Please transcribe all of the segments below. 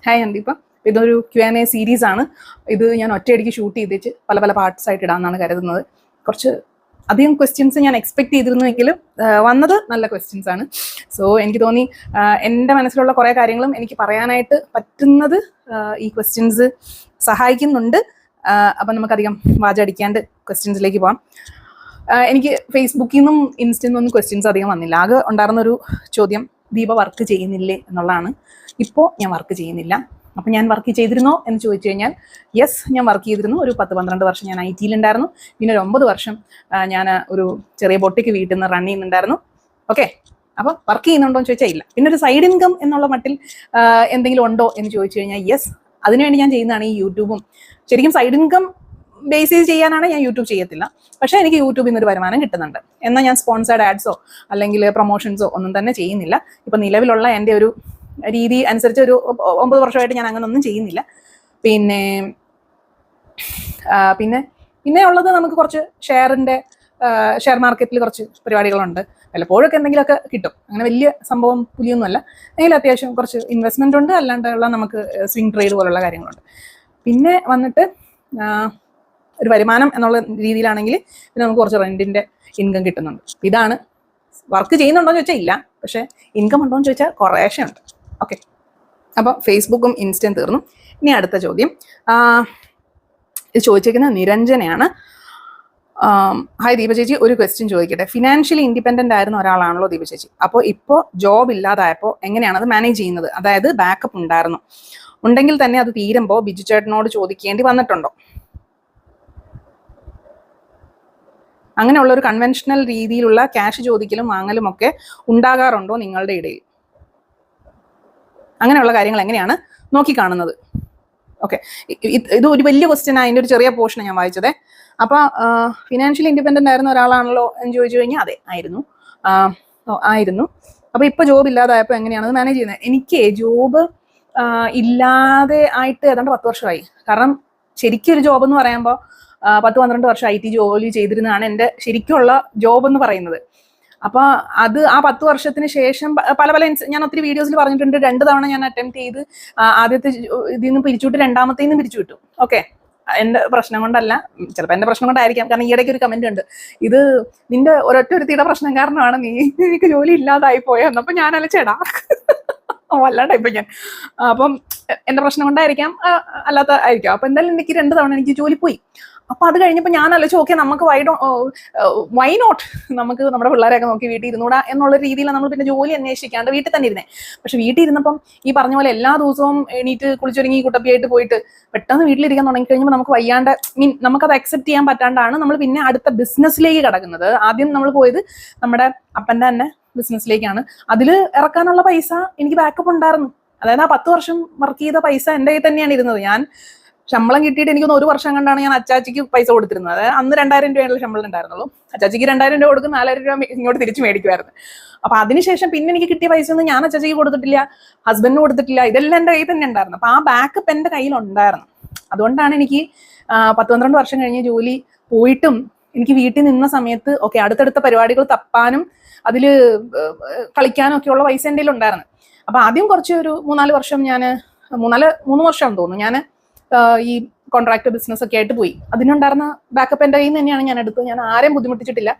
Hi അന്ദീപ. ഇതൊരു Q&A series ആണ്. ഇത് ഞാൻ ഒറ്റയടിക്ക് ഷൂട്ട് ചെയ്തിട്ട് പല പല പാർട്സ് ആയിട്ട് ഇടാമെന്നാണ് കരുതുന്നത്. കുറച്ച് അധികം ക്വസ്റ്റ്യൻസ് ഞാൻ എക്സ്പെക്ട് ചെയ്തിരുന്നുവെങ്കിലും വന്നത് നല്ല ക്വസ്റ്റ്യൻസ് ആണ്. സോ എനിക്ക് തോന്നി എൻ്റെ മനസ്സിലുള്ള കുറേ കാര്യങ്ങളും എനിക്ക് പറയാനായിട്ട് പറ്റുന്നത് ഈ ക്വസ്റ്റ്യൻസ് സഹായിക്കുന്നുണ്ട്. അപ്പം നമുക്കധികം വാചടിക്കാണ്ട് ക്വസ്റ്റ്യൻസിലേക്ക് പോകാം. എനിക്ക് ഫേസ്ബുക്കിൽ നിന്നും ഇൻസ്റ്റയിൽ നിന്നൊന്നും ക്വസ്റ്റ്യൻസ് അധികം വന്നില്ല. ആകെ ഉണ്ടായിരുന്നൊരു ചോദ്യം, ദീപ വർക്ക് ചെയ്യുന്നില്ലേ എന്നുള്ളതാണ്. ഇപ്പോൾ ഞാൻ വർക്ക് ചെയ്യുന്നില്ല. അപ്പം ഞാൻ വർക്ക് ചെയ്തിരുന്നോ എന്ന് ചോദിച്ചു കഴിഞ്ഞാൽ യെസ്, ഞാൻ വർക്ക് ചെയ്തിരുന്നു. ഒരു 10-12 വർഷം ഞാൻ IT യിലുണ്ടായിരുന്നു. പിന്നെ ഒരു 9 വർഷം ഞാൻ ഒരു ചെറിയ ബൊട്ടിക്ക് വീട്ടിൽ നിന്ന് റൺ ചെയ്യുന്നുണ്ടായിരുന്നു. ഓക്കെ, അപ്പം വർക്ക് ചെയ്യുന്നുണ്ടോ എന്ന് ചോദിച്ചാൽ ഇല്ല. പിന്നെ ഒരു സൈഡ് ഇൻകം എന്നുള്ള മട്ടിൽ എന്തെങ്കിലും ഉണ്ടോ എന്ന് ചോദിച്ചു കഴിഞ്ഞാൽ യെസ്, അതിനുവേണ്ടി ഞാൻ ചെയ്യുന്നതാണ് ഈ യൂട്യൂബും. ശരിക്കും സൈഡ് ഇൻകം ബേസ് ചെയ്യാനാണ് ഞാൻ യൂട്യൂബ് ചെയ്യത്തില്ല. പക്ഷേ എനിക്ക് യൂട്യൂബിൽ നിന്നൊരു വരുമാനം കിട്ടുന്നുണ്ട്. എന്നാൽ ഞാൻ സ്പോൺസേർഡ് ആഡ്സോ അല്ലെങ്കിൽ പ്രൊമോഷൻസോ ഒന്നും തന്നെ ചെയ്യുന്നില്ല. ഇപ്പം നിലവിലുള്ള എൻ്റെ ഒരു രീതി അനുസരിച്ച് ഒരു 9 വർഷമായിട്ട് ഞാൻ അങ്ങനെ ഒന്നും ചെയ്യുന്നില്ല. പിന്നെ പിന്നെ പിന്നെ ഉള്ളത് നമുക്ക് കുറച്ച് ഷെയർ മാർക്കറ്റിൽ കുറച്ച് പരിപാടികളുണ്ട്. വല്ലപ്പോഴൊക്കെ എന്തെങ്കിലുമൊക്കെ കിട്ടും. അങ്ങനെ വലിയ സംഭവം പുലിയൊന്നുമല്ല. എങ്കിലും അത്യാവശ്യം കുറച്ച് ഇൻവെസ്റ്റ്മെൻ്റ് ഉണ്ട്. അല്ലാണ്ടുള്ള നമുക്ക് സ്വിംഗ് ട്രേഡ് പോലുള്ള കാര്യങ്ങളുണ്ട്. പിന്നെ വന്നിട്ട് ഒരു വരുമാനം എന്നുള്ള രീതിയിലാണെങ്കിൽ പിന്നെ നമുക്ക് കുറച്ച് റെൻറ്റിൻ്റെ ഇൻകം കിട്ടുന്നുണ്ട്. ഇതാണ്. വർക്ക് ചെയ്യുന്നുണ്ടോ എന്ന് ചോദിച്ചാൽ ഇല്ല, പക്ഷേ ഇൻകം ഉണ്ടോ എന്ന് ചോദിച്ചാൽ കുറേശ്ശേ ഉണ്ട്. ഓക്കെ, അപ്പോൾ ഫേസ്ബുക്കും ഇൻസ്റ്റയും തീർന്നു. ഇനി അടുത്ത ചോദ്യം, ഇത് ചോദിച്ചിരിക്കുന്നത് നിരഞ്ജനയാണ്. ഹായ് ദീപ ചേച്ചി, ഒരു ക്വസ്റ്റ്യൻ ചോദിക്കട്ടെ. ഫിനാൻഷ്യലി ഇൻഡിപെൻഡൻ്റ് ആയിരുന്ന ഒരാളാണല്ലോ ദീപ ചേച്ചി. അപ്പോൾ ഇപ്പോൾ ജോബ് ഇല്ലാതായപ്പോൾ എങ്ങനെയാണ് അത് മാനേജ് ചെയ്യുന്നത്? അതായത് ബാക്കപ്പ് ഉണ്ടായിരുന്നു, ഉണ്ടെങ്കിൽ തന്നെ അത് തീരുമ്പോൾ ബിജു ചേട്ടനോട് ചോദിക്കേണ്ടി വന്നിട്ടുണ്ടോ? അങ്ങനെയുള്ള ഒരു കൺവെൻഷണൽ രീതിയിലുള്ള ക്യാഷ് ചോദിക്കലും വാങ്ങലും ഒക്കെ ഉണ്ടാകാറുണ്ടോ നിങ്ങളുടെ ഇടയിൽ? അങ്ങനെയുള്ള കാര്യങ്ങൾ എങ്ങനെയാണ് നോക്കിക്കാണുന്നത്? ഓക്കെ, ഇത് ഒരു വലിയ ക്വസ്റ്റ്യൻ. അതിൻ്റെ ഒരു ചെറിയ പോർഷൻ ഞാൻ വായിച്ചത്. അപ്പോൾ ഫിനാൻഷ്യലി ഇൻഡിപെൻഡൻ്റ് ആയിരുന്ന ഒരാളാണല്ലോ എന്ന് ചോദിച്ചു കഴിഞ്ഞാൽ അതെ, ആയിരുന്നു. അപ്പോൾ ഇപ്പോൾ ജോബ് ഇല്ലാതായപ്പോൾ എങ്ങനെയാണ് അത് മാനേജ് ചെയ്യുന്നത്? എനിക്ക് ജോബ് ഇല്ലാതെ ആയിട്ട് ഏതാണ്ട് 10 വർഷമായി. കാരണം ശരിക്കും ഒരു ജോബ് എന്ന് പറയുമ്പോൾ 10-12 വർഷം IT ജോലി ചെയ്തിരുന്നതാണ് എൻ്റെ ശരിക്കുള്ള ജോബ് എന്ന് പറയുന്നത്. അപ്പോൾ അത് ആ 10 വർഷത്തിന് ശേഷം പല ഞാൻ ഒത്തിരി വീഡിയോസിൽ പറഞ്ഞിട്ടുണ്ട്. 2 തവണ ഞാൻ അറ്റംപ്റ്റ് ചെയ്ത് ആദ്യത്തെ ഇതിൽ നിന്ന് പിരിച്ചുവിട്ട് രണ്ടാമത്തേൽ നിന്ന് പിരിച്ചു വിട്ടു. ഓക്കെ, എൻ്റെ പ്രശ്നം കൊണ്ടല്ല, ചിലപ്പോൾ എൻ്റെ പ്രശ്നം കൊണ്ടായിരിക്കാം. കാരണം ഈയിടയ്ക്ക് ഒരു കമന്റ് ഉണ്ട്, ഇത് നിന്റെ ഒരുത്തിയുടെ പ്രശ്നം കാരണമാണ് നിനക്ക് ജോലി ഇല്ലാതായി പോയെന്ന്. അപ്പം ഞാനല്ല ചേടാ വല്ലാണ്ടായിപ്പോ ഞാൻ. അപ്പം എൻ്റെ പ്രശ്നം കൊണ്ടായിരിക്കാം, അല്ലാത്ത ആയിരിക്കാം. അപ്പം എന്തായാലും എനിക്ക് 2 തവണ എനിക്ക് ജോലി പോയി. അപ്പൊ അത് കഴിഞ്ഞപ്പോൾ ഞാൻ ആലോചിച്ചു, ഓക്കെ, നമുക്ക് വൈ നോട്ട്, നമുക്ക് നമ്മുടെ പിള്ളേരെയൊക്കെ നോക്കി വീട്ടിൽ ഇരുന്നൂടാ എന്നുള്ള രീതിയിൽ നമ്മൾ പിന്നെ ജോലി അന്വേഷിക്കാണ്ട് വീട്ടിൽ തന്നെ ഇരുന്നേ. പക്ഷെ വീട്ടിൽ ഇരുന്നപ്പം ഈ പറഞ്ഞ പോലെ എല്ലാ ദിവസവും എണീറ്റ് കുളിച്ചൊരുങ്ങി കുട്ടപ്പിയായിട്ട് പോയിട്ട് പെട്ടെന്ന് വീട്ടിലിരിക്കാൻ തുടങ്ങി കഴിയുമ്പോൾ നമുക്ക് വയ്യാണ്ട് നമുക്കത് അക്സെപ്റ്റ് ചെയ്യാൻ പറ്റാണ്ടാണ് നമ്മൾ പിന്നെ അടുത്ത ബിസിനസ്സിലേക്ക് കടക്കുന്നത്. ആദ്യം നമ്മൾ പോയത് നമ്മുടെ അപ്പൻ്റെ തന്നെ ബിസിനസ്സിലേക്കാണ്. അതിൽ ഇറക്കാനുള്ള പൈസ എനിക്ക് ബാക്കപ്പ് ഉണ്ടായിരുന്നു. അതായത് ആ 10 വർഷം വർക്ക് ചെയ്ത പൈസ എൻ്റെ കയ്യിൽ തന്നെയാണ് ഇരുന്നത്. ഞാൻ ശമ്പളം കിട്ടിയിട്ട് എനിക്കൊന്ന് 1 വർഷം കണ്ടാണ് ഞാൻ അച്ചാച്ചിക്ക് പൈസ കൊടുത്തിരുന്നത്. അതായത് അന്ന് 2000 രൂപയുള്ള ശമ്പളം ഉണ്ടായിരുന്നുള്ളൂ. അച്ചാച്ചിക്ക് 2000 രൂപ കൊടുക്കും, 4000 രൂപ ഇങ്ങോട്ട് തിരിച്ചു മേടിക്കുമായിരുന്നു. അപ്പൊ അതിനുശേഷം പിന്നെ എനിക്ക് കിട്ടിയ പൈസ ഒന്നും ഞാൻ അച്ചാച്ചിക്ക് കൊടുത്തിട്ടില്ല, ഹസ്ബൻഡിന് കൊടുത്തിട്ടില്ല. ഇതെല്ലാം എൻ്റെ കയ്യിൽ തന്നെ ഉണ്ടായിരുന്നു. അപ്പൊ ആ ബാക്കപ്പ് എൻ്റെ കയ്യിൽ ഉണ്ടായിരുന്നു. അതുകൊണ്ടാണ് എനിക്ക് 10-12 വർഷം കഴിഞ്ഞ് ജോലി പോയിട്ടും എനിക്ക് വീട്ടിൽ നിന്ന സമയത്ത് ഓക്കെ അടുത്തടുത്ത പരിപാടികൾ തപ്പാനും അതിൽ കളിക്കാനും ഒക്കെ ഉള്ള പൈസ എൻ്റെ കയ്യിൽ ഉണ്ടായിരുന്നു. അപ്പൊ ആദ്യം കുറച്ച് ഒരു 3-4 വർഷം ഞാൻ 3 വർഷം തോന്നുന്നു ഞാൻ ഈ കോൺട്രാക്ട് ബിസിനസ് ഒക്കെ ആയിട്ട് പോയി. അതിനുണ്ടായിരുന്ന ബാക്കപ്പ് എൻ്റെ കയ്യിൽ നിന്ന് തന്നെയാണ് ഞാൻ എടുത്തത്. ഞാൻ ആരെയും ബുദ്ധിമുട്ടിച്ചിട്ടില്ല.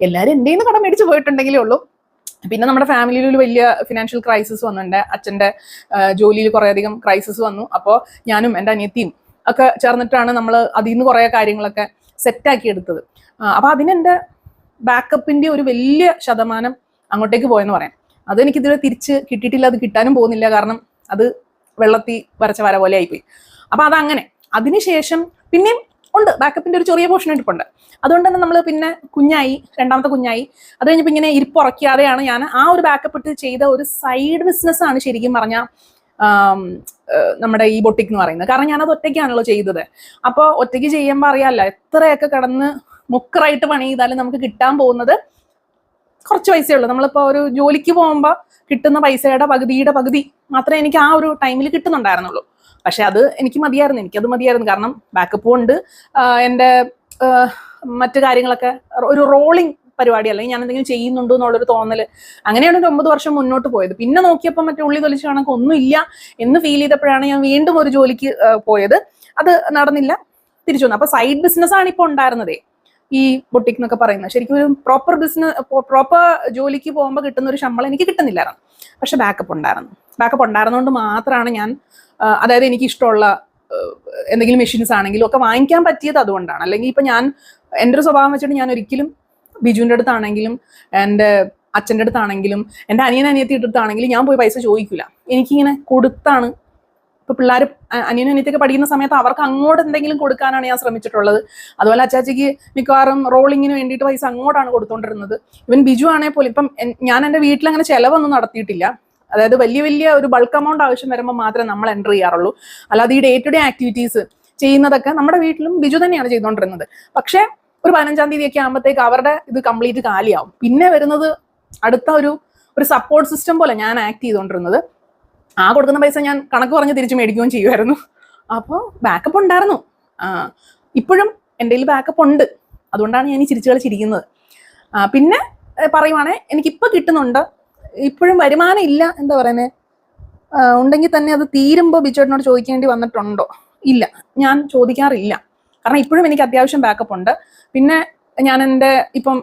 എല്ലാവരും എൻ്റെ നിന്ന് കടം മേടിച്ച് പോയിട്ടുണ്ടെങ്കിലേ ഉള്ളൂ. പിന്നെ നമ്മുടെ ഫാമിലിയിൽ ഒരു വലിയ ഫിനാൻഷ്യൽ ക്രൈസിസ് വന്നിട്ടുണ്ട്. അച്ഛൻ്റെ ജോലിയിൽ കുറേയധികം ക്രൈസിസ് വന്നു. അപ്പോൾ ഞാനും എൻ്റെ അനിയത്തിയും ഒക്കെ ചേർന്നിട്ടാണ് നമ്മൾ അതിൽ നിന്ന് കുറേ കാര്യങ്ങളൊക്കെ സെറ്റാക്കി എടുത്തത്. അപ്പോൾ അതിനെൻ്റെ ബാക്കപ്പിൻ്റെ ഒരു വലിയ ശതമാനം അങ്ങോട്ടേക്ക് പോയെന്ന് പറയാം. അതെനിക്കിതുവരെ തിരിച്ച് കിട്ടിയിട്ടില്ല, അത് കിട്ടാനും പോകുന്നില്ല. കാരണം അത് വെള്ളത്തിൽ വരച്ച വര പോലെ ആയിപ്പോയി. അപ്പൊ അതങ്ങനെ അതിനുശേഷം പിന്നെയും ഉണ്ട് ബാക്കപ്പിന്റെ ഒരു ചെറിയ പോർഷൻ ഇരിപ്പുണ്ട്. അതുകൊണ്ട് തന്നെ നമ്മൾ പിന്നെ രണ്ടാമത്തെ കുഞ്ഞായി. അത് കഴിഞ്ഞപ്പോൾ ഇങ്ങനെ ഇരിപ്പുറക്കാതെയാണ് ഞാൻ ആ ഒരു ബാക്കപ്പ് ഇട്ട് ചെയ്ത ഒരു സൈഡ് ബിസിനസ് ആണ് ശരിക്കും പറഞ്ഞാൽ നമ്മുടെ ഈ ബൊട്ടിക് എന്ന് പറയുന്നത്. കാരണം ഞാനത് ഒറ്റയ്ക്കാണല്ലോ ചെയ്തത്. അപ്പോൾ ഒറ്റയ്ക്ക് ചെയ്യുമ്പോൾ അറിയാമല്ലോ, എത്രയൊക്കെ കിടന്ന് മുക്കറായിട്ട് പണി ചെയ്താലും നമുക്ക് കിട്ടാൻ പോകുന്നത് കുറച്ച് പൈസയേ ഉള്ളൂ. നമ്മളിപ്പോൾ ഒരു ജോലിക്ക് പോകുമ്പോൾ കിട്ടുന്ന പൈസയുടെ പകുതി മാത്രമേ എനിക്ക് ആ ഒരു ടൈമിൽ കിട്ടുന്നുണ്ടായിരുന്നുള്ളൂ. പക്ഷെ അത് എനിക്കത് മതിയായിരുന്നു. കാരണം ബാക്കപ്പും ഉണ്ട്, എൻ്റെ മറ്റു കാര്യങ്ങളൊക്കെ ഒരു റോളിംഗ് പരിപാടി, അല്ലെങ്കിൽ ഞാൻ എന്തെങ്കിലും ചെയ്യുന്നുണ്ടോ എന്നുള്ളൊരു തോന്നൽ. അങ്ങനെയാണ് ഒരു 9 വർഷം മുന്നോട്ട് പോയത്. പിന്നെ നോക്കിയപ്പോൾ മറ്റേ ഉള്ളി തൊലിച്ച് കണക്ക് ഒന്നുമില്ല എന്ന് ഫീൽ ചെയ്തപ്പോഴാണ് ഞാൻ വീണ്ടും ഒരു ജോലിക്ക് പോയത്. അത് നടന്നില്ല, തിരിച്ചു വന്നു. അപ്പൊ സൈഡ് ബിസിനസ് ആണ് ഇപ്പോൾ ഉണ്ടായിരുന്നതേ ഈ ബൊട്ടിക് എന്നൊക്കെ പറയുന്നത്. ശരിക്കും ഒരു പ്രോപ്പർ ജോലിക്ക് പോകുമ്പോൾ കിട്ടുന്ന ഒരു ശമ്പളം എനിക്ക് കിട്ടുന്നില്ലായിരുന്നു. പക്ഷെ ബാക്കപ്പ് ഉണ്ടായിരുന്നതുകൊണ്ട് മാത്രമാണ് ഞാൻ, അതായത് എനിക്ക് ഇഷ്ടമുള്ള എന്തെങ്കിലും മെഷീൻസ് ആണെങ്കിലും ഒക്കെ വാങ്ങിക്കാൻ പറ്റിയത് അതുകൊണ്ടാണ്. അല്ലെങ്കിൽ ഇപ്പൊ ഞാൻ എൻ്റെ ഒരു സ്വഭാവം വെച്ചിട്ട് ഞാൻ ഒരിക്കലും ബിജുവിൻ്റെ അടുത്താണെങ്കിലും എൻ്റെ അച്ഛൻ്റെ അടുത്താണെങ്കിലും എൻ്റെ അനിയത്തി അടുത്താണെങ്കിലും ഞാൻ പോയി പൈസ ചോദിക്കില്ല. എനിക്കിങ്ങനെ കൊടുത്താണ്. ഇപ്പൊ പിള്ളേർ അനിയനും അനിയത്തിയൊക്കെ പഠിക്കുന്ന സമയത്ത് അവർക്ക് അങ്ങോട്ട് എന്തെങ്കിലും കൊടുക്കാനാണ് ഞാൻ ശ്രമിച്ചിട്ടുള്ളത്. അതുപോലെ അച്ചാച്ചിക്ക് മിക്കവാറും റോളിങ്ങിന് വേണ്ടിയിട്ട് പൈസ അങ്ങോട്ടാണ് കൊടുത്തോണ്ടിരുന്നത്. ഇവൻ ബിജു ആണെങ്കിൽ പോലും ഇപ്പം ഞാൻ എൻ്റെ വീട്ടിൽ അങ്ങനെ ചിലവൊന്നും നടത്തിയിട്ടില്ല. അതായത് വലിയ ഒരു ബൾക്ക് എമൗണ്ട് ആവശ്യം വരുമ്പോൾ മാത്രമേ നമ്മൾ എൻ്റർ ചെയ്യാറുള്ളൂ. അല്ലാതെ ഈ ഡേ ടു ഡേ ആക്ടിവിറ്റീസ് ചെയ്യുന്നതൊക്കെ നമ്മുടെ വീട്ടിലും ബിജു തന്നെയാണ് ചെയ്തുകൊണ്ടിരുന്നത്. പക്ഷേ ഒരു 15-ാം തീയതിയൊക്കെ ആകുമ്പോഴത്തേക്ക് അവരുടെ ഇത് കംപ്ലീറ്റ് കാലിയാവും. പിന്നെ വരുന്നത് അടുത്ത ഒരു സപ്പോർട്ട് സിസ്റ്റം പോലെ ഞാൻ ആക്ട് ചെയ്തുകൊണ്ടിരുന്നത്. ആ കൊടുക്കുന്ന പൈസ ഞാൻ കണക്ക് പറഞ്ഞ് തിരിച്ച് മേടിക്കുകയും ചെയ്യുമായിരുന്നു. അപ്പോൾ ബാക്കപ്പ് ഉണ്ടായിരുന്നു. ഇപ്പോഴും എൻ്റെ കയ്യിൽ ബാക്കപ്പ് ഉണ്ട്. അതുകൊണ്ടാണ് ഞാൻ ഈ ചിരിച്ചു കളിച്ചിരിക്കുന്നത്. പിന്നെ പറയുവാണെങ്കിൽ എനിക്കിപ്പോൾ കിട്ടുന്നുണ്ട്. ഇപ്പോഴും വരുമാനം ഇല്ല, എന്താ പറയുന്നത്, ഉണ്ടെങ്കിൽ തന്നെ അത് തീരുമ്പോൾ ബിജുവേട്ടനോട് ചോദിക്കേണ്ടി വന്നിട്ടുണ്ടോ? ഇല്ല, ഞാൻ ചോദിക്കാറില്ല. കാരണം ഇപ്പോഴും എനിക്ക് അത്യാവശ്യം ബാക്കപ്പ് ഉണ്ട്. പിന്നെ ഞാൻ എൻ്റെ ഇപ്പം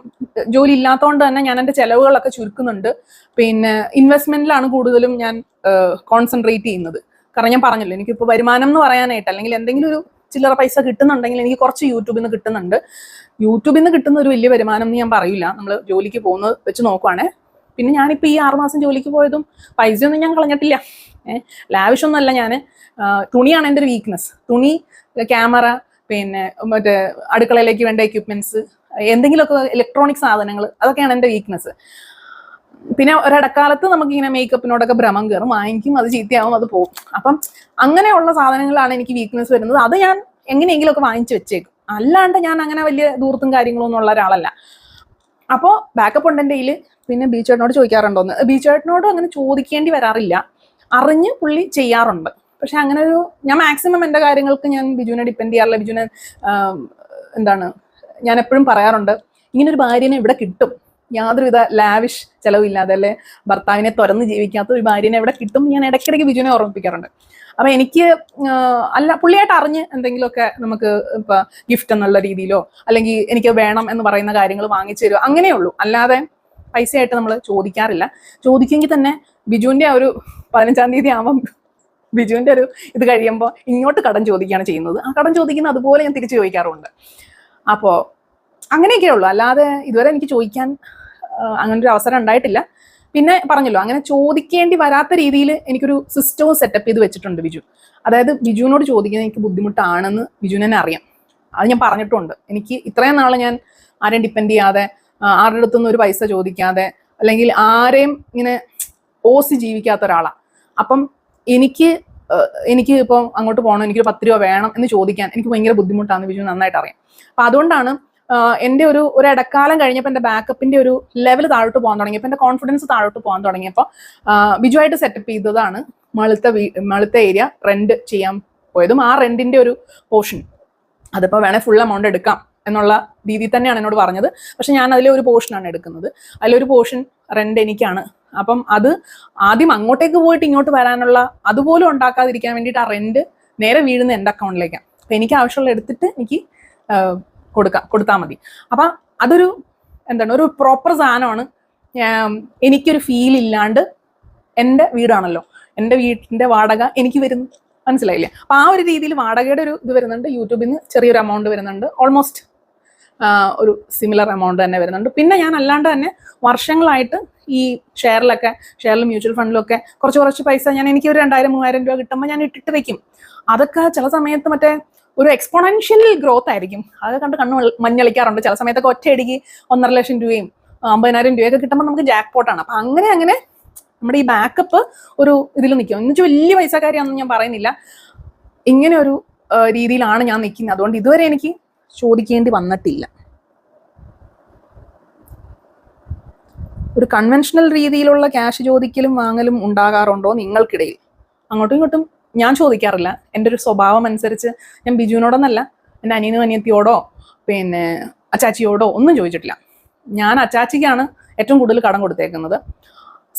ജോലി ഇല്ലാത്തതുകൊണ്ട് തന്നെ ഞാൻ എൻ്റെ ചിലവുകളൊക്കെ ചുരുക്കുന്നുണ്ട്. പിന്നെ ഇൻവെസ്റ്റ്മെന്റിലാണ് കൂടുതലും ഞാൻ കോൺസെൻട്രേറ്റ് ചെയ്യുന്നത്. കാരണം ഞാൻ പറഞ്ഞല്ലോ, എനിക്കിപ്പോൾ വരുമാനം എന്ന് പറയാനായിട്ട് അല്ലെങ്കിൽ എന്തെങ്കിലും ഒരു ചില്ലറ പൈസ കിട്ടുന്നുണ്ടെങ്കിൽ എനിക്ക് കുറച്ച് യൂട്യൂബിൽ നിന്ന് കിട്ടുന്നുണ്ട്. യൂട്യൂബിൽ നിന്ന് കിട്ടുന്ന ഒരു വലിയ വരുമാനം എന്ന് ഞാൻ പറയില്ല, നമ്മൾ ജോലിക്ക് പോകുന്നത് വെച്ച് നോക്കുവാണേ. പിന്നെ ഞാനിപ്പോൾ ഈ 6 മാസം ജോലിക്ക് പോയതും പൈസയൊന്നും ഞാൻ കളഞ്ഞിട്ടില്ല. ലാവിഷൊന്നുമല്ല ഞാൻ. തുണിയാണ് എൻ്റെ ഒരു വീക്ക്നെസ്. തുണി, ക്യാമറ, പിന്നെ മറ്റേ അടുക്കളയിലേക്ക് വേണ്ട എക്യുപ്മെന്റ്സ്, എന്തെങ്കിലുമൊക്കെ ഇലക്ട്രോണിക് സാധനങ്ങൾ, അതൊക്കെയാണ് എൻ്റെ വീക്ക്നെസ്. പിന്നെ ഒരിടക്കാലത്ത് നമുക്കിങ്ങനെ മേക്കപ്പിനോടൊക്കെ ഭ്രമം കയറും, വാങ്ങിക്കും, അത് ചീത്തയാവും, അത് പോകും. അപ്പം അങ്ങനെയുള്ള സാധനങ്ങളാണ് എനിക്ക് വീക്ക്നെസ് വരുന്നത്. അത് ഞാൻ എങ്ങനെയെങ്കിലുമൊക്കെ വാങ്ങിച്ചു വെച്ചേക്കും. അല്ലാണ്ട് ഞാൻ അങ്ങനെ വലിയ ദൂർത്തും കാര്യങ്ങളൊന്നും ഉള്ള ഒരാളല്ല. അപ്പോൾ ബാക്കപ്പ് ഉണ്ട് എൻ്റെ കയ്യിൽ. പിന്നെ ബീച്ചേട്ടനോട് ചോദിക്കാറുണ്ടോന്ന്, ബീച്ചേട്ടനോടും അങ്ങനെ ചോദിക്കേണ്ടി വരാറില്ല. അറിഞ്ഞ് പുള്ളി ചെയ്യാറുണ്ട്. പക്ഷെ അങ്ങനെ ഞാൻ മാക്സിമം എൻ്റെ കാര്യങ്ങൾക്ക് ഞാൻ ബിജുവിനെ ഡിപ്പെൻഡ് ചെയ്യാറില്ല. ബിജുവിനെ ഞാൻ എപ്പോഴും പറയാറുണ്ട്, ഇങ്ങനൊരു ഭാര്യനെ ഇവിടെ കിട്ടും, യാതൊരുവിധ ലാവിഷ് ചെലവില്ലാതെ, അല്ലെ ഭർത്താവിനെ തുറന്ന് ജീവിക്കാത്ത ഒരു ഭാര്യനെ ഇവിടെ കിട്ടും. ഞാൻ ഇടയ്ക്കിടയ്ക്ക് ബിജുവിനെ ഓർമ്മിപ്പിക്കാറുണ്ട്. അപ്പൊ എനിക്ക് പുള്ളിയായിട്ട് അറിഞ്ഞ് എന്തെങ്കിലുമൊക്കെ നമുക്ക് ഇപ്പൊ ഗിഫ്റ്റ് എന്നുള്ള രീതിയിലോ അല്ലെങ്കിൽ എനിക്ക് വേണം എന്ന് പറയുന്ന കാര്യങ്ങൾ വാങ്ങിച്ചു തരുമോ, അങ്ങനെയുള്ളൂ. അല്ലാതെ പൈസയായിട്ട് നമ്മൾ ചോദിക്കാറില്ല. ചോദിക്കുമെങ്കിൽ തന്നെ ബിജുവിന്റെ ആ ഒരു 15-ാം തീയതി ആകുമ്പം ബിജുവിന്റെ ഒരു ഇത് കഴിയുമ്പോൾ ഇങ്ങോട്ട് കടം ചോദിക്കുകയാണ് ചെയ്യുന്നത്. ആ കടം ചോദിക്കുന്ന അതുപോലെ ഞാൻ തിരിച്ചു ചോദിക്കാറുണ്ട്. അപ്പോൾ അങ്ങനെയൊക്കെ ഉള്ളൂ. അല്ലാതെ ഇതുവരെ എനിക്ക് ചോദിക്കാൻ അങ്ങനൊരു അവസരം ഉണ്ടായിട്ടില്ല. പിന്നെ പറഞ്ഞല്ലോ, അങ്ങനെ ചോദിക്കേണ്ടി വരാത്ത രീതിയിൽ എനിക്കൊരു സിസ്റ്റവും സെറ്റപ്പ് ചെയ്ത് വെച്ചിട്ടുണ്ട് ബിജു. അതായത് ബിജുവിനോട് ചോദിക്കുന്നത് എനിക്ക് ബുദ്ധിമുട്ടാണെന്ന് ബിജുവിന് തന്നെ അറിയാം. അത് ഞാൻ പറഞ്ഞിട്ടുണ്ട്. എനിക്ക് ഇത്രയും നാളെ ഞാൻ ആരെയും ഡിപ്പെൻഡ് ചെയ്യാതെ, ആരുടെ അടുത്തൊന്നും ഒരു പൈസ ചോദിക്കാതെ, അല്ലെങ്കിൽ ആരെയും ഇങ്ങനെ ഓസി ജീവിക്കാത്ത ഒരാളാണ്. അപ്പം എനിക്ക് ഇപ്പം അങ്ങോട്ട് പോകണം, എനിക്കൊരു 10 രൂപ വേണം എന്ന് ചോദിക്കാൻ എനിക്ക് ഭയങ്കര ബുദ്ധിമുട്ടാണെന്ന് ബിജു നന്നായിട്ട് അറിയാം. അപ്പം അതുകൊണ്ടാണ് എൻ്റെ ഒരു ഇടക്കാലം കഴിഞ്ഞപ്പോൾ എൻ്റെ ബാക്കപ്പിന്റെ ഒരു ലെവൽ താഴോട്ട് പോകാൻ തുടങ്ങിയപ്പോൾ, എൻ്റെ കോൺഫിഡൻസ് താഴോട്ട് പോകാൻ തുടങ്ങിയപ്പോൾ ബിജുവായിട്ട് സെറ്റപ്പ് ചെയ്തതാണ് മളുത്ത ഏരിയ റെന്റ് ചെയ്യാൻ പോയതും. ആ റെന്റിന്റെ ഒരു പോർഷൻ അതിപ്പോൾ വേണേൽ ഫുൾ എമൗണ്ട് എടുക്കാം എന്നുള്ള രീതിയിൽ തന്നെയാണ് എന്നോട് പറഞ്ഞത്. പക്ഷെ ഞാൻ അതിലെ ഒരു പോർഷനാണ് എടുക്കുന്നത്. അതിലൊരു പോർഷൻ റെന്റ് എനിക്കാണ്. അപ്പം അത് ആദ്യം അങ്ങോട്ടേക്ക് പോയിട്ട് ഇങ്ങോട്ട് വരാനുള്ള അതുപോലും ഉണ്ടാക്കാതിരിക്കാൻ വേണ്ടിയിട്ട് ആ റെന്റ് നേരെ വീഴുന്ന എൻ്റെ അക്കൗണ്ടിലേക്കാണ്. അപ്പം എനിക്ക് ആവശ്യമുള്ള എടുത്തിട്ട് എനിക്ക് കൊടുത്താൽ മതി. അപ്പം അതൊരു ഒരു പ്രോപ്പർ സാധനമാണ്. എനിക്കൊരു ഫീൽ ഇല്ലാണ്ട്, എൻ്റെ വീടാണല്ലോ, എൻ്റെ വീട്ടിൻ്റെ വാടക എനിക്ക് വരുന്നു, മനസ്സിലായില്ലേ? അപ്പം ആ ഒരു രീതിയിൽ വാടകയുടെ ഒരു ഇത് വരുന്നുണ്ട്. യൂട്യൂബിൽ നിന്ന് ചെറിയൊരു എമൗണ്ട് വരുന്നുണ്ട്, ഓൾമോസ്റ്റ് ഒരു സിമിലർ എമൗണ്ട് തന്നെ വരുന്നുണ്ട്. പിന്നെ ഞാൻ അല്ലാണ്ട് തന്നെ വർഷങ്ങളായിട്ട് ഈ ഷെയറിൽ മ്യൂച്വൽ ഫണ്ടിലൊക്കെ കുറച്ച് പൈസ എനിക്ക് ഒരു 2000-3000 രൂപ കിട്ടുമ്പോൾ ഞാൻ ഇട്ടിട്ട് വെക്കും. അതൊക്കെ ചില സമയത്ത് മറ്റേ ഒരു എക്സ്പോണൻഷ്യൽ ഗ്രോത്ത് ആയിരിക്കും. അത് കണ്ട് മഞ്ഞളിക്കാറുണ്ട്. ചില സമയത്തൊക്കെ ഒറ്റയടിക്ക് 1.5 ലക്ഷം രൂപയും 50,000 രൂപയൊക്കെ കിട്ടുമ്പോൾ നമുക്ക് ജാക്ക് പോട്ടാണ്. അപ്പം അങ്ങനെ നമ്മുടെ ഈ ബാക്കപ്പ് ഒരു ഇതിൽ നിൽക്കും. എന്നുവെച്ചാൽ വലിയ പൈസക്കാരിയാണെന്ന് ഞാൻ പറയുന്നില്ല. ഇങ്ങനെ ഒരു രീതിയിലാണ് ഞാൻ നിൽക്കുന്നത്. അതുകൊണ്ട് ഇതുവരെ എനിക്ക് ചോദിക്കേണ്ടി വന്നിട്ടില്ല. ഒരു കൺവെൻഷണൽ രീതിയിലുള്ള ക്യാഷ് ചോദിക്കലും വാങ്ങലും ഉണ്ടാകാറുണ്ടോ നിങ്ങൾക്കിടയിൽ? അങ്ങോട്ടും ഇങ്ങോട്ടും ഞാൻ ചോദിക്കാറില്ല. എൻ്റെ ഒരു സ്വഭാവം അനുസരിച്ച് ഞാൻ ബിജുവിനോടൊന്നല്ല, എൻ്റെ അനിയനും അനിയത്തിയോടോ പിന്നെ അച്ചാച്ചിയോടോ ഒന്നും ചോദിച്ചിട്ടില്ല. ഞാൻ അച്ചാച്ചിക്കാണ് ഏറ്റവും കൂടുതൽ കടം കൊടുത്തേക്കുന്നത്.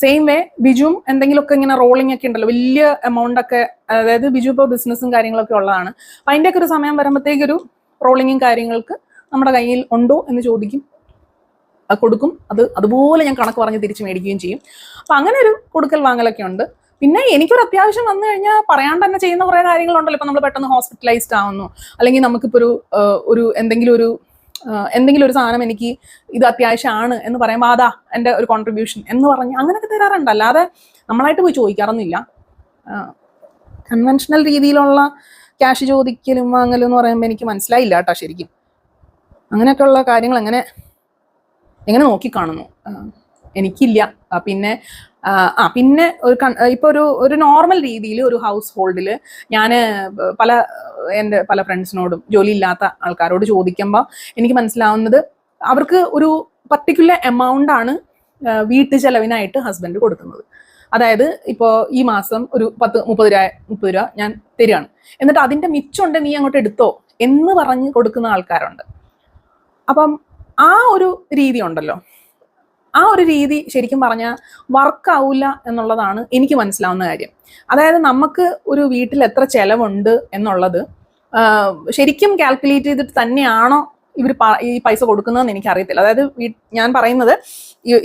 സെയിം വേ ബിജുവും എന്തെങ്കിലുമൊക്കെ ഇങ്ങനെ റോളിംഗ് ഒക്കെ ഉണ്ടല്ലോ, വലിയ എമൗണ്ട് ഒക്കെ, അതായത് ബിജു ഇപ്പോൾ ബിസിനസ്സും കാര്യങ്ങളൊക്കെ ഉള്ളതാണ്. അപ്പം അതിൻ്റെയൊക്കെ ഒരു സമയം വരുമ്പോഴത്തേക്കൊരു റോളിങ്ങും കാര്യങ്ങൾക്ക് നമ്മുടെ കയ്യിൽ ഉണ്ടോ എന്ന് ചോദിക്കും, കൊടുക്കും. അതുപോലെ ഞാൻ കണക്ക് പറഞ്ഞ് തിരിച്ച് മേടിക്കുകയും ചെയ്യും. അപ്പം അങ്ങനെ ഒരു കൊടുക്കൽ വാങ്ങലൊക്കെ ഉണ്ട്. പിന്നെ എനിക്കൊരു അത്യാവശ്യം വന്നു കഴിഞ്ഞാൽ പറയാണ്ട് തന്നെ ചെയ്യുന്ന കുറേ കാര്യങ്ങളുണ്ടല്ലോ. ഇപ്പം നമ്മൾ പെട്ടെന്ന് ഹോസ്പിറ്റലൈസ്ഡ് ആവുന്നു, അല്ലെങ്കിൽ നമുക്കിപ്പോൾ ഒരു എന്തെങ്കിലും ഒരു സാധനം എനിക്ക് ഇത് അത്യാവശ്യമാണ് എന്ന് പറയുമ്പോൾ അതാ എൻ്റെ ഒരു കോൺട്രിബ്യൂഷൻ എന്ന് പറഞ്ഞ് അങ്ങനെയൊക്കെ തരാറുണ്ട്. അല്ലാതെ നമ്മളായിട്ട് പോയി ചോദിക്കാറൊന്നുമില്ല. കൺവെൻഷണൽ രീതിയിലുള്ള ക്യാഷ് ചോദിക്കലും വാങ്ങലും എന്ന് പറയുമ്പോൾ എനിക്ക് മനസ്സിലായില്ല കേട്ടോ ശരിക്കും. അങ്ങനെയൊക്കെയുള്ള കാര്യങ്ങൾ എങ്ങനെ നോക്കിക്കാണുന്നു എനിക്കില്ല. പിന്നെ ഇപ്പോൾ ഒരു നോർമൽ രീതിയിൽ ഒരു ഹൗസ് ഹോൾഡിൽ ഞാൻ എൻ്റെ പല ഫ്രണ്ട്സിനോടും ജോലി ഇല്ലാത്ത ആൾക്കാരോട് ചോദിക്കുമ്പോൾ എനിക്ക് മനസ്സിലാവുന്നത് അവർക്ക് ഒരു പർട്ടിക്കുലർ എമൗണ്ട് ആണ് വീട്ടു ചെലവിനായിട്ട് ഹസ്ബൻഡ് കൊടുക്കുന്നത്. അതായത് ഇപ്പോൾ ഈ മാസം ഒരു 30 രൂപ ഞാൻ തരികയാണ്, എന്നിട്ട് അതിൻ്റെ മിച്ചമുണ്ട് നീ അങ്ങോട്ട് എടുത്തോ എന്ന് പറഞ്ഞ് കൊടുക്കുന്ന ആൾക്കാരുണ്ട്. അപ്പം ആ ഒരു രീതി ഉണ്ടല്ലോ, ആ ഒരു രീതി ശരിക്കും പറഞ്ഞാൽ വർക്കാവില്ല എന്നുള്ളതാണ് എനിക്ക് മനസ്സിലാവുന്ന കാര്യം. അതായത് നമുക്ക് ഒരു വീട്ടിൽ എത്ര ചെലവുണ്ട് എന്നുള്ളത് ശരിക്കും കാൽക്കുലേറ്റ് ചെയ്തിട്ട് തന്നെയാണോ ഇവർ ഈ പൈസ കൊടുക്കുന്നതെന്ന് എനിക്കറിയത്തില്ല. അതായത് ഞാൻ പറയുന്നത്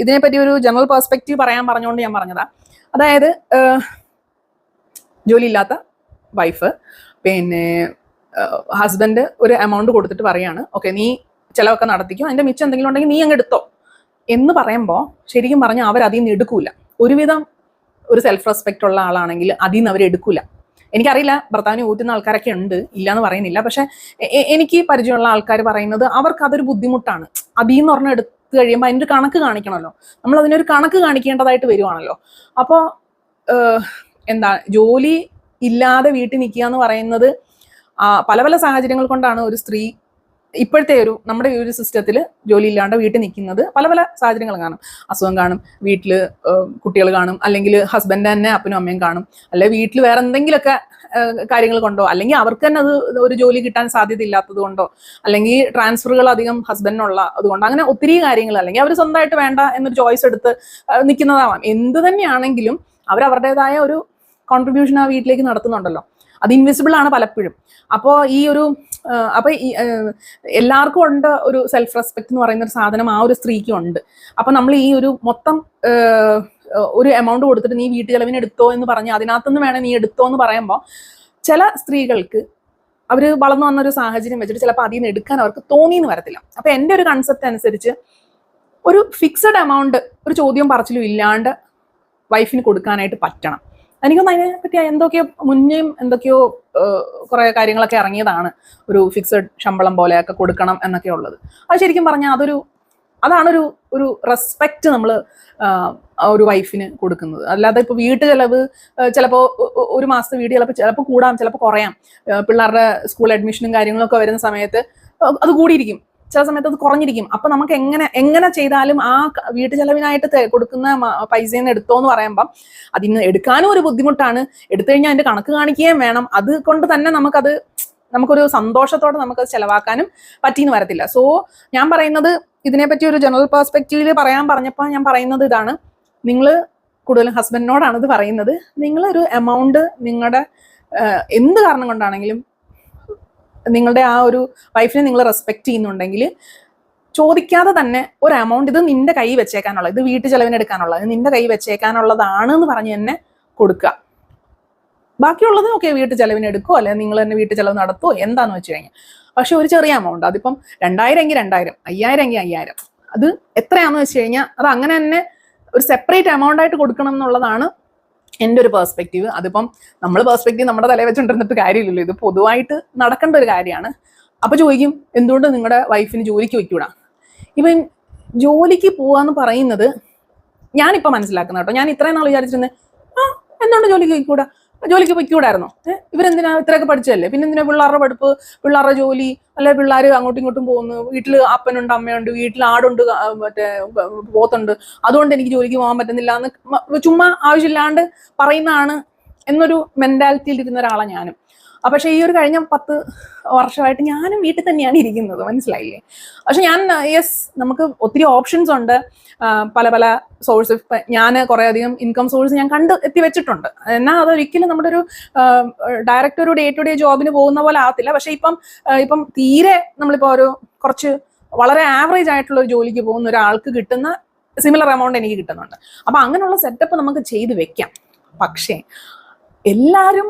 ഇതിനെപ്പറ്റി ഒരു ജനറൽ പെർസ്പെക്റ്റീവ് പറഞ്ഞുകൊണ്ട് ഞാൻ പറഞ്ഞതാ. അതായത് ജോലിയില്ലാത്ത വൈഫ്, പിന്നെ ഹസ്ബൻഡ് ഒരു എമൗണ്ട് കൊടുത്തിട്ട് പറയാണ്, ഓക്കെ നീ ചിലവൊക്കെ നടത്തിക്കും, അതിൻ്റെ മിച്ചം എന്തെങ്കിലും ഉണ്ടെങ്കിൽ നീ അങ്ങ് എടുത്തോ എന്ന് പറയുമ്പോൾ ശരിക്കും പറഞ്ഞാൽ അവരതിൽ നിന്ന് എടുക്കൂല. ഒരുവിധം ഒരു സെൽഫ് റെസ്പെക്റ്റ് ഉള്ള ആളാണെങ്കിൽ അതിൽ നിന്ന് അവർ എടുക്കൂല. എനിക്കറിയില്ല, ഭർത്താവിനെ ഊറ്റുന്ന ആൾക്കാരൊക്കെ ഉണ്ട്, ഇല്ലയെന്ന് പറയുന്നില്ല. പക്ഷെ എനിക്ക് പരിചയമുള്ള ആൾക്കാർ പറയുന്നത് അവർക്ക് അതൊരു ബുദ്ധിമുട്ടാണ്. അതിൽ നിന്ന് പറഞ്ഞാൽ എടുത്തു കഴിയുമ്പോൾ അതിൻ്റെ ഒരു കണക്ക് കാണിക്കണമല്ലോ, നമ്മൾ അതിനൊരു കണക്ക് കാണിക്കേണ്ടതായിട്ട് വരുവാണല്ലോ. അപ്പോൾ ജോലി ഇല്ലാതെ വീട്ടിൽ നിൽക്കുക എന്ന് പറയുന്നത് പല പല സാഹചര്യങ്ങൾ കൊണ്ടാണ് ഒരു സ്ത്രീ ഇപ്പോഴത്തെ നമ്മുടെ ഈ ഒരു സിസ്റ്റത്തിൽ ജോലി ഇല്ലാണ്ട് വീട്ടിൽ നിൽക്കുന്നത്. പല പല സാഹചര്യങ്ങൾ കാണും. അസുഖം കാണും, വീട്ടിൽ കുട്ടികൾ കാണും, അല്ലെങ്കിൽ ഹസ്ബൻഡ് തന്നെ അപ്പനും അമ്മയും കാണും, അല്ലെങ്കിൽ വീട്ടിൽ വേറെ എന്തെങ്കിലുമൊക്കെ കാര്യങ്ങൾ കൊണ്ടോ, അല്ലെങ്കിൽ അവർക്ക് തന്നെ അത് ഒരു ജോലി കിട്ടാൻ സാധ്യത ഇല്ലാത്തത് കൊണ്ടോ, അല്ലെങ്കിൽ ട്രാൻസ്ഫറുകൾ അധികം ഹസ്ബൻഡിനുള്ള അതുകൊണ്ട്, അങ്ങനെ ഒത്തിരി കാര്യങ്ങൾ, അല്ലെങ്കിൽ അവർ സ്വന്തമായിട്ട് വേണ്ട എന്നൊരു ചോയ്സ് എടുത്ത് നിൽക്കുന്നതാവാം. എന്ത് തന്നെയാണെങ്കിലും അവരവരുടേതായ ഒരു കോൺട്രിബ്യൂഷൻ ആ വീട്ടിലേക്ക് നടത്തുന്നുണ്ടല്ലോ. അത് ഇൻവിസിബിൾ ആണ് പലപ്പോഴും. അപ്പോൾ എല്ലാവർക്കും ഉണ്ട് ഒരു സെൽഫ് റെസ്പെക്ട് എന്ന് പറയുന്ന ഒരു സാധനം ആ ഒരു സ്ത്രീക്കും ഉണ്ട്. അപ്പൊ നമ്മൾ ഈ ഒരു മൊത്തം ഒരു എമൗണ്ട് കൊടുത്തിട്ട് നീ വീട്ടു ചെലവിന് എടുത്തോ എന്ന് പറഞ്ഞ് അതിനകത്തുനിന്ന് വേണേ നീ എടുത്തോ എന്ന് പറയുമ്പോൾ ചില സ്ത്രീകൾക്ക് അവർ വളർന്നു വന്നൊരു സാഹചര്യം വെച്ചിട്ട് ചിലപ്പോൾ അതിൽ നിന്ന് എടുക്കാൻ അവർക്ക് തോന്നിയെന്ന് വരത്തില്ല. അപ്പൊ എൻ്റെ ഒരു കൺസെപ്റ്റ് അനുസരിച്ച് ഒരു ഫിക്സഡ് എമൗണ്ട് ഒരു ചോദ്യവും പറച്ചിലും ഇല്ലാണ്ട് വൈഫിന് കൊടുക്കാനായിട്ട് പറ്റണം. എനിക്കൊന്നും അതിനെപ്പറ്റി എന്തൊക്കെയോ കുറെ കാര്യങ്ങളൊക്കെ ഇറങ്ങിയതാണ്, ഒരു ഫിക്സഡ് ശമ്പളം പോലെയൊക്കെ കൊടുക്കണം എന്നൊക്കെ ഉള്ളത്. അത് ശരിക്കും പറഞ്ഞാൽ അതാണ് റെസ്പെക്റ്റ് നമ്മൾ ഒരു വൈഫിന് കൊടുക്കുന്നത്. അല്ലാതെ ഇപ്പോൾ വീട്ടു ചെലവ് ചിലപ്പോൾ ഒരു മാസത്തെ വീട് ചിലപ്പോൾ കൂടാം, ചിലപ്പോൾ കുറയാം. പിള്ളേരുടെ സ്കൂൾ അഡ്മിഷനും കാര്യങ്ങളൊക്കെ വരുന്ന സമയത്ത് അത് കൂടിയിരിക്കും, ചില സമയത്ത് അത് കുറഞ്ഞിരിക്കും. അപ്പൊ നമുക്ക് എങ്ങനെ ചെയ്താലും ആ വീട്ടു ചെലവിനായിട്ട് കൊടുക്കുന്ന പൈസയിൽ നിന്ന് എടുത്തോ എന്ന് പറയുമ്പം അതിന് എടുക്കാനും ഒരു ബുദ്ധിമുട്ടാണ്. എടുത്തു കഴിഞ്ഞാൽ അതിന്റെ കണക്ക് കാണിക്കുകയും വേണം. അതുകൊണ്ട് തന്നെ നമുക്കൊരു സന്തോഷത്തോടെ നമുക്കത് ചെലവാക്കാനും പറ്റിയെന്ന് വരത്തില്ല. സോ ഞാൻ പറയുന്നത് ഇതിനെപ്പറ്റി ഒരു ജനറൽ പെർസ്പെക്റ്റീവില് പറഞ്ഞപ്പോൾ ഞാൻ പറയുന്നത് ഇതാണ്. നിങ്ങൾ കൂടുതലും ഹസ്ബൻഡിനോടാണ് ഇത് പറയുന്നത്. നിങ്ങളൊരു എമൗണ്ട് നിങ്ങളുടെ എന്ത് കാരണം കൊണ്ടാണെങ്കിലും നിങ്ങളുടെ ആ ഒരു വൈഫിനെ നിങ്ങൾ റെസ്പെക്ട് ചെയ്യുന്നുണ്ടെങ്കിൽ ചോദിക്കാതെ തന്നെ ഒരു എമൗണ്ട് ഇത് നിന്റെ കൈ വെച്ചേക്കാനുള്ളത്, ഇത് വീട്ടു ചെലവിനെടുക്കാനുള്ളത്, ഇത് നിന്റെ കൈ വെച്ചേക്കാനുള്ളതാണ് എന്ന് പറഞ്ഞ് തന്നെ കൊടുക്കുക. ബാക്കിയുള്ളത് ഓക്കെ വീട്ടു ചെലവിന് എടുക്കുമോ, അല്ലെങ്കിൽ നിങ്ങൾ തന്നെ വീട്ടു ചെലവ് നടത്തുമോ എന്താന്ന് വെച്ച് കഴിഞ്ഞാൽ. പക്ഷെ ഒരു ചെറിയ എമൗണ്ട്, അതിപ്പം 2000 എങ്കിൽ 2000, 5000 എങ്കിൽ 5000, അത് എത്രയാണെന്ന് വെച്ച് കഴിഞ്ഞാൽ അത് അങ്ങനെ തന്നെ ഒരു സെപ്പറേറ്റ് എമൗണ്ട് ആയിട്ട് കൊടുക്കണം എന്നുള്ളതാണ് എൻ്റെ ഒരു പെർസ്പെക്റ്റീവ്. അതിപ്പം നമ്മൾ പെർസ്പെക്റ്റീവ് നമ്മുടെ തലയിൽ വെച്ചുകൊണ്ടിരുന്നിട്ട് കാര്യമില്ലല്ലോ, ഇത് പൊതുവായിട്ട് നടക്കേണ്ട ഒരു കാര്യമാണ്. അപ്പൊ ചോദിക്കും എന്തുകൊണ്ട് നിങ്ങളുടെ വൈഫിന് ജോലിക്ക് വയ്ക്കൂടാ. ഇവൻ ജോലിക്ക് പോവാന്ന് പറയുന്നത് ഞാനിപ്പോൾ മനസ്സിലാക്കുന്ന കേട്ടോ. ഞാൻ ഇത്രയും നാൾ വിചാരിച്ചിരുന്നത് എന്തുകൊണ്ട് ജോലിക്ക് വയ്ക്കൂടാ, ജോലിക്ക് പൊയ്ക്കൂടായിരുന്നോ, ഇവരെന്തിനാ ഇത്രയൊക്കെ പഠിച്ചതല്ലേ, പിന്നെ എന്തിനാ പിള്ളേരുടെ പഠിപ്പ്, പിള്ളേരുടെ ജോലി, അല്ലെ പിള്ളേർ അങ്ങോട്ടും ഇങ്ങോട്ടും പോകുന്നു, വീട്ടിൽ അപ്പനുണ്ട് അമ്മയുണ്ട്, വീട്ടിൽ ആടുണ്ട്, മറ്റേ പോത്തുണ്ട്, അതുകൊണ്ട് എനിക്ക് ജോലിക്ക് പോകാൻ പറ്റുന്നില്ല എന്ന് ചുമ്മാ ആവശ്യമില്ലാണ്ട് പറയുന്നതാണ് എന്നൊരു മെന്റാലിറ്റിയിൽ ഇരുന്ന ഒരാളാണ് ഞാനും. പക്ഷേ ഈ ഒരു കഴിഞ്ഞ 10 വർഷമായിട്ട് ഞാനും വീട്ടിൽ തന്നെയാണ് ഇരിക്കുന്നത്, മനസ്സിലായില്ലേ? പക്ഷെ ഞാൻ നമുക്ക് ഒത്തിരി ഓപ്ഷൻസ് ഉണ്ട്, പല പല സോഴ്സ്. ഞാൻ കുറേ അധികം ഇൻകം സോഴ്സ് ഞാൻ എത്തി വെച്ചിട്ടുണ്ട്. എന്നാൽ അതൊരിക്കലും നമ്മുടെ ഒരു ഡയറക്റ്റ് ഒരു ഡേ ടു ഡേ ജോബിന് പോകുന്ന പോലെ ആകത്തില്ല. പക്ഷെ ഇപ്പം തീരെ നമ്മളിപ്പോൾ ഒരു കുറച്ച് വളരെ ആവറേജ് ആയിട്ടുള്ള ഒരു ജോലിക്ക് പോകുന്ന ഒരാൾക്ക് കിട്ടുന്ന സിമിലർ എമൗണ്ട് എനിക്ക് കിട്ടുന്നുണ്ട്. അപ്പൊ അങ്ങനെയുള്ള സെറ്റപ്പ് നമുക്ക് ചെയ്ത് വെക്കാം. പക്ഷേ എല്ലാവരും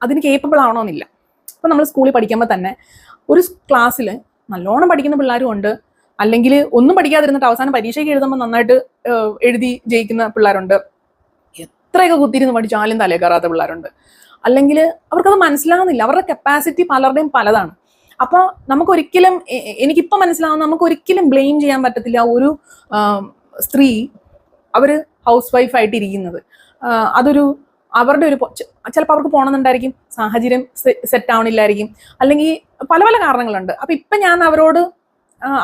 അതിന് കേപ്പബിൾ ആവണമെന്നില്ല. ഇപ്പം നമ്മൾ സ്കൂളിൽ പഠിക്കുമ്പോൾ തന്നെ ഒരു ക്ലാസ്സിൽ നല്ലോണം പഠിക്കുന്ന പിള്ളേരും ഉണ്ട്, അല്ലെങ്കിൽ ഒന്നും പഠിക്കാതിരുന്നിട്ട് അവസാനം പരീക്ഷയ്ക്ക് എഴുതുമ്പോൾ നന്നായിട്ട് എഴുതി ജയിക്കുന്ന പിള്ളേരുണ്ട്, എത്രയൊക്കെ കുത്തിയിരുന്ന് പഠിച്ചാലും തലേ കയറാത്ത പിള്ളേരുണ്ട്. അല്ലെങ്കിൽ അവർക്കത് മനസ്സിലാകുന്നില്ല. അവരുടെ കപ്പാസിറ്റി പലരുടെയും പലതാണ്. അപ്പോൾ നമുക്കൊരിക്കലും, എനിക്കിപ്പോൾ മനസ്സിലാവുന്ന, നമുക്കൊരിക്കലും ബ്ലെയിം ചെയ്യാൻ പറ്റത്തില്ല ഒരു സ്ത്രീ അവർ ഹൗസ് വൈഫായിട്ട് ഇരിക്കുന്നത്. അതൊരു അവരുടെ ഒരു ചിലപ്പോൾ അവർക്ക് പോകണമെന്നുണ്ടായിരിക്കും, സാഹചര്യം സെറ്റ് ആവണില്ലായിരിക്കും, അല്ലെങ്കിൽ പല പല കാരണങ്ങളുണ്ട്. അപ്പം ഇപ്പം ഞാൻ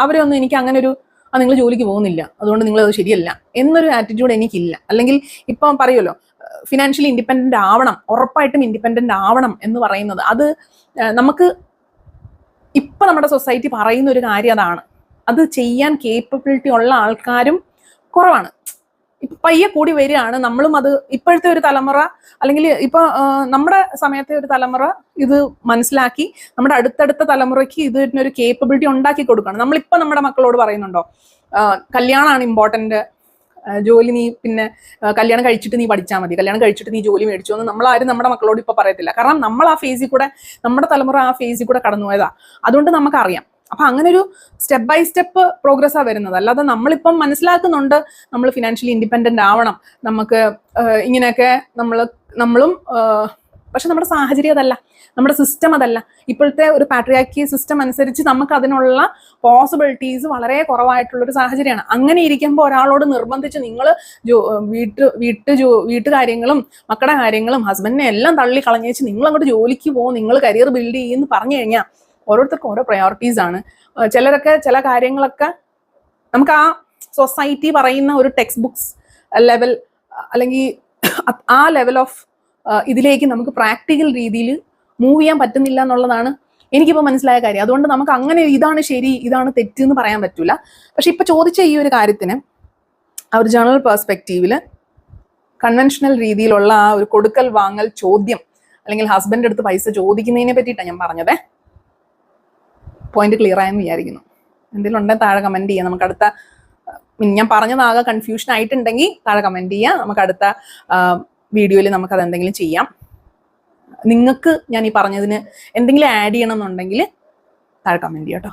അവരൊന്നും എനിക്ക് അങ്ങനെ ഒരു നിങ്ങൾ ജോലിക്ക് പോകുന്നില്ല അതുകൊണ്ട് നിങ്ങളത് ശരിയല്ല എന്നൊരു ആറ്റിറ്റ്യൂഡ് എനിക്കില്ല. അല്ലെങ്കിൽ ഇപ്പം പറയുമല്ലോ ഫിനാൻഷ്യലി ഇൻഡിപെൻഡൻ്റ് ആവണം, ഉറപ്പായിട്ടും ഇൻഡിപെൻഡൻ്റ് ആവണം എന്ന് പറയുന്നത്, അത് നമുക്ക് ഇപ്പം നമ്മുടെ സൊസൈറ്റി പറയുന്ന ഒരു കാര്യം അതാണ്. അത് ചെയ്യാൻ കേപ്പബിലിറ്റി ഉള്ള ആൾക്കാരും കുറവാണ്. ഇപ്പൊ പയ്യെ കൂടി വരികയാണ്. നമ്മളും അത് ഇപ്പോഴത്തെ ഒരു തലമുറ, അല്ലെങ്കിൽ ഇപ്പൊ നമ്മുടെ സമയത്തെ ഒരു തലമുറ ഇത് മനസ്സിലാക്കി നമ്മുടെ അടുത്തടുത്ത തലമുറയ്ക്ക് ഇതിനൊരു കേപ്പബിലിറ്റി ഉണ്ടാക്കി കൊടുക്കണം. നമ്മളിപ്പോൾ നമ്മുടെ മക്കളോട് പറയുന്നുണ്ടോ കല്യാണമാണ് ഇമ്പോർട്ടന്റ്, ജോലി നീ പിന്നെ കല്യാണം കഴിച്ചിട്ട് നീ പഠിച്ചാൽ മതി, കല്യാണം കഴിച്ചിട്ട് നീ ജോലി മേടിച്ചു എന്ന് നമ്മളാരും നമ്മുടെ മക്കളോട് ഇപ്പൊ പറയത്തില്ല. കാരണം നമ്മൾ ആ ഫേസിൽ കൂടെ, നമ്മുടെ തലമുറ ആ ഫേസിൽ കൂടെ കടന്നുപോയതാ. അതുകൊണ്ട് നമുക്കറിയാം. അപ്പൊ അങ്ങനെ ഒരു സ്റ്റെപ്പ് ബൈ സ്റ്റെപ്പ് പ്രോഗ്രസ്സാ വരുന്നത്. അല്ലാതെ നമ്മളിപ്പം മനസ്സിലാക്കുന്നുണ്ട് നമ്മൾ ഫിനാൻഷ്യലി ഇൻഡിപെൻഡന്റ് ആവണം, നമുക്ക് ഇങ്ങനെയൊക്കെ നമ്മളും പക്ഷെ നമ്മുടെ സാഹചര്യം അതല്ല, നമ്മുടെ സിസ്റ്റം അതല്ല. ഇപ്പോഴത്തെ ഒരു പാട്രിയാർക്കി സിസ്റ്റം അനുസരിച്ച് നമുക്ക് അതിനുള്ള പോസിബിലിറ്റീസ് വളരെ കുറവായിട്ടുള്ളൊരു സാഹചര്യമാണ്. അങ്ങനെ ഇരിക്കുമ്പോൾ ഒരാളോട് നിർബന്ധിച്ച് നിങ്ങൾ വീട്ടുകാര്യങ്ങളും മക്കളുടെ കാര്യങ്ങളും ഹസ്ബൻഡിനെ എല്ലാം തള്ളി കളഞ്ഞേച്ച് നിങ്ങൾ അങ്ങോട്ട് ജോലിക്ക് പോകും, നിങ്ങൾ കരിയർ ബിൽഡ് ചെയ്യുമെന്ന് പറഞ്ഞു കഴിഞ്ഞാൽ ഓരോരുത്തർക്കും ഓരോ പ്രയോറിറ്റീസ് ആണ്. ചിലരൊക്കെ ചില കാര്യങ്ങളൊക്കെ നമുക്ക് ആ സൊസൈറ്റി പറയുന്ന ഒരു ടെക്സ്റ്റ് ബുക്സ് ലെവൽ അല്ലെങ്കിൽ ആ ലെവൽ ഓഫ് ഇതിലേക്ക് നമുക്ക് പ്രാക്ടിക്കൽ രീതിയിൽ മൂവ് ചെയ്യാൻ പറ്റുന്നില്ല എന്നുള്ളതാണ് എനിക്കിപ്പോൾ മനസ്സിലായ കാര്യം. അതുകൊണ്ട് നമുക്ക് അങ്ങനെ ഇതാണ് ശരി ഇതാണ് തെറ്റ് എന്ന് പറയാൻ പറ്റില്ല. പക്ഷെ ഇപ്പൊ ചോദിച്ച ഈ ഒരു കാര്യത്തിന് ആ ഒരു ജനറൽ പെർസ്പെക്റ്റീവിൽ കൺവെൻഷണൽ രീതിയിലുള്ള ആ ഒരു കൊടുക്കൽ വാങ്ങൽ ചോദ്യം, അല്ലെങ്കിൽ ഹസ്ബൻഡ് അടുത്ത് പൈസ ചോദിക്കുന്നതിനെ പറ്റിയിട്ടാണ് ഞാൻ പറഞ്ഞത്. പോയിന്റ് ക്ലിയർ ആയെന്ന് വിചാരിക്കുന്നു. എന്തെങ്കിലും ഉണ്ടെങ്കിൽ താഴെ കമന്റ് ചെയ്യാം. നമുക്ക് അടുത്ത, ഞാൻ പറഞ്ഞതാകെ കൺഫ്യൂഷൻ ആയിട്ടുണ്ടെങ്കിൽ താഴെ കമന്റ് ചെയ്യാം. നമുക്ക് അടുത്ത വീഡിയോയിൽ നമുക്കത് എന്തെങ്കിലും ചെയ്യാം. നിങ്ങൾക്ക് ഞാൻ ഈ പറഞ്ഞതിന് എന്തെങ്കിലും ആഡ് ചെയ്യണം എന്നുണ്ടെങ്കിൽ താഴെ കമന്റ് ചെയ്യാം കേട്ടോ.